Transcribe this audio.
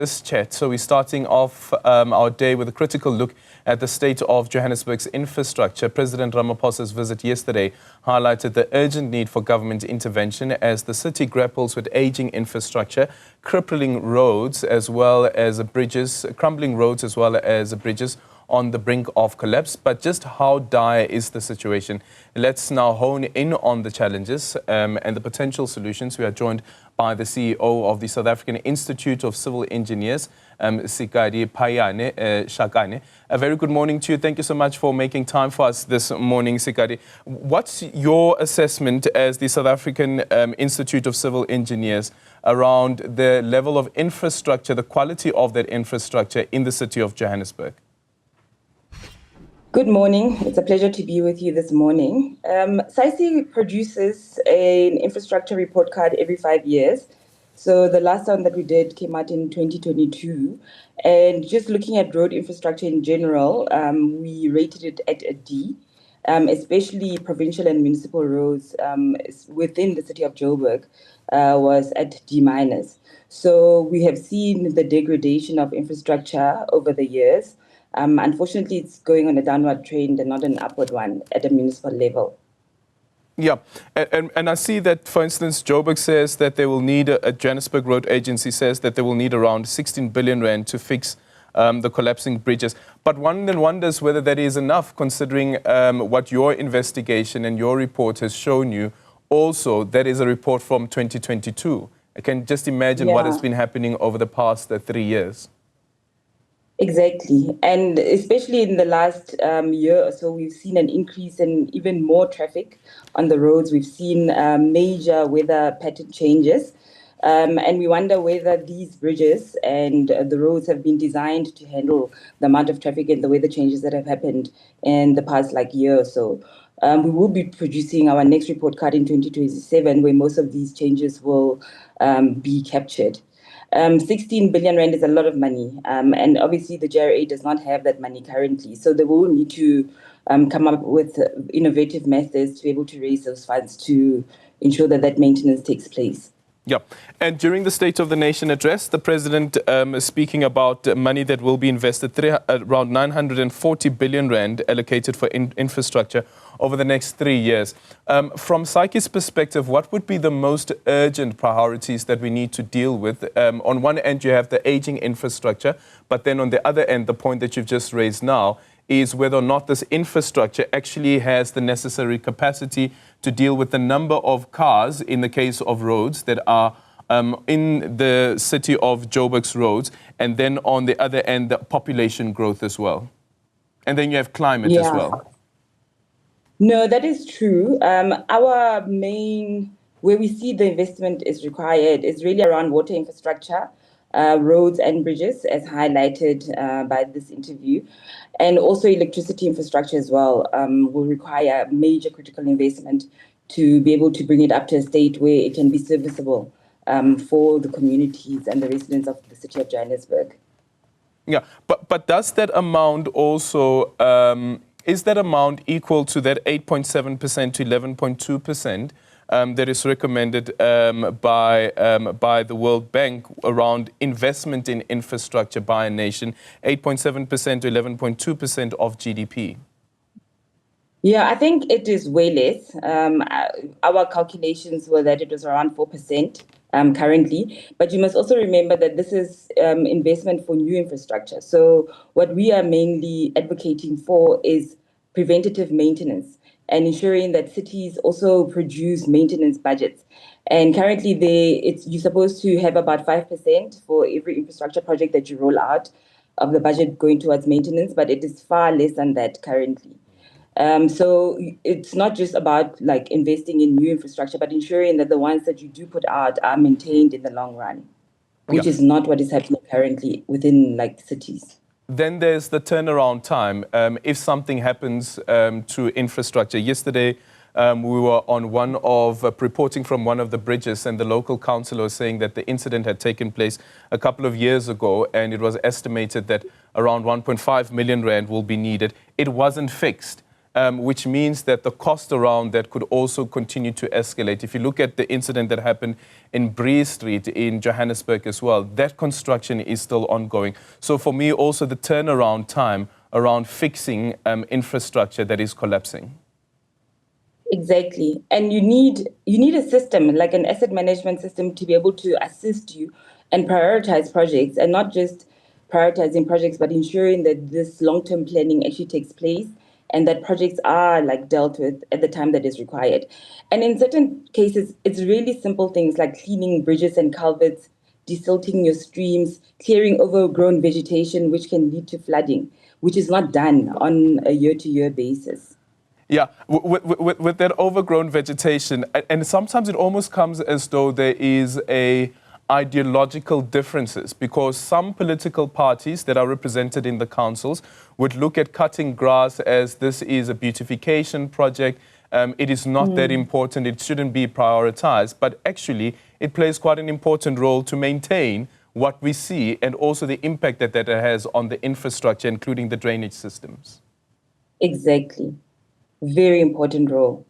This chat. So we're starting off our day with a critical look at the state of Johannesburg's infrastructure. President Ramaphosa's visit yesterday highlighted the urgent need for government intervention as the city grapples with aging infrastructure, crippling roads as well as bridges, crumbling roads as well as bridges on the brink of collapse. But just how dire is the situation? Let's now hone in on the challenges and the potential solutions. We are joined by the CEO of the South African Institute of Civil Engineers, Sekadi, Phayane-Shakane. A very good morning to you. Thank you so much for making time for us this morning, Sekadi. What's your assessment as the South African Institute of Civil Engineers around the level of infrastructure, the quality of that infrastructure in the city of Johannesburg? Good morning. It's a pleasure to be with you this morning. SAICI produces an infrastructure report card every 5 years. So the last one that we did came out in 2022. And just looking at road infrastructure in general, we rated it at a D, especially provincial and municipal roads within the city of Joburg was at D-. So we have seen the degradation of infrastructure over the years. Unfortunately, it's going on a downward trend and not an upward one at a municipal level. Yeah, and I see that, for instance, Joburg says that they will need, Johannesburg Road Agency says that they will need around 16 billion rand to fix the collapsing bridges. But one then wonders whether that is enough, considering what your investigation and your report has shown you. Also, that is a report from 2022. I can just imagine what has been happening over the past 3 years. Exactly. And especially in the last year or so, we've seen an increase in even more traffic on the roads. We've seen major weather pattern changes. And we wonder whether these bridges and the roads have been designed to handle the amount of traffic and the weather changes that have happened in the past year or so. We will be producing our next report card in 2027, where most of these changes will be captured. 16 billion rand is a lot of money, and obviously the JRA does not have that money currently. So they will need to come up with innovative methods to be able to raise those funds to ensure that that maintenance takes place. Yeah, and during the State of the Nation address, the President speaking about money that will be invested, around 940 billion rand allocated for infrastructure over the next 3 years. From SAICI's perspective, what would be the most urgent priorities that we need to deal with? On one end, you have the aging infrastructure, but then on the other end, the point that you've just raised now is whether or not this infrastructure actually has the necessary capacity to deal with the number of cars, in the case of roads, that are in the city of Joburg's roads, and then on the other end, the population growth as well. And then you have climate as well. No, that is true. Our main, where we see the investment is required, is really around water infrastructure, roads and bridges, as highlighted by this interview, and also electricity infrastructure as well will require major critical investment to be able to bring it up to a state where it can be serviceable for the communities and the residents of the city of Johannesburg. Yeah, but does that amount also, is that amount equal to that 8.7% to 11.2%? That is recommended by the World Bank around investment in infrastructure by a nation, 8.7% to 11.2% of GDP. Yeah, I think it is way less. Our calculations were that it was around 4% currently. But you must also remember that this is investment for new infrastructure. So what we are mainly advocating for is preventative maintenance and ensuring that cities also produce maintenance budgets. And currently, you're supposed to have about 5% for every infrastructure project that you roll out of the budget going towards maintenance, but it is far less than that currently. So it's not just about investing in new infrastructure, but ensuring that the ones that you do put out are maintained in the long run, which is not what is happening currently within cities. Then there's the turnaround time. If something happens to infrastructure. Yesterday, we were on reporting from one of the bridges, and the local councillor was saying that the incident had taken place a couple of years ago, and it was estimated that around 1.5 million rand will be needed. It wasn't fixed. which means that the cost around that could also continue to escalate. If you look at the incident that happened in Bree Street in Johannesburg as well, that construction is still ongoing. So for me, also the turnaround time around fixing infrastructure that is collapsing. Exactly. And you need a system, like an asset management system, to be able to assist you and prioritize projects, and not just prioritizing projects, but ensuring that this long-term planning actually takes place and that projects are like dealt with at the time that is required. And in certain cases, it's really simple things like cleaning bridges and culverts, desilting your streams, clearing overgrown vegetation, which can lead to flooding, which is not done on a year-to-year basis. Yeah, with that overgrown vegetation, and sometimes it almost comes as though there is a ideological differences, because some political parties that are represented in the councils would look at cutting grass as this is a beautification project. It is not that important. It shouldn't be prioritized. But actually, it plays quite an important role to maintain what we see and also the impact that that has on the infrastructure, including the drainage systems. Exactly. Very important role.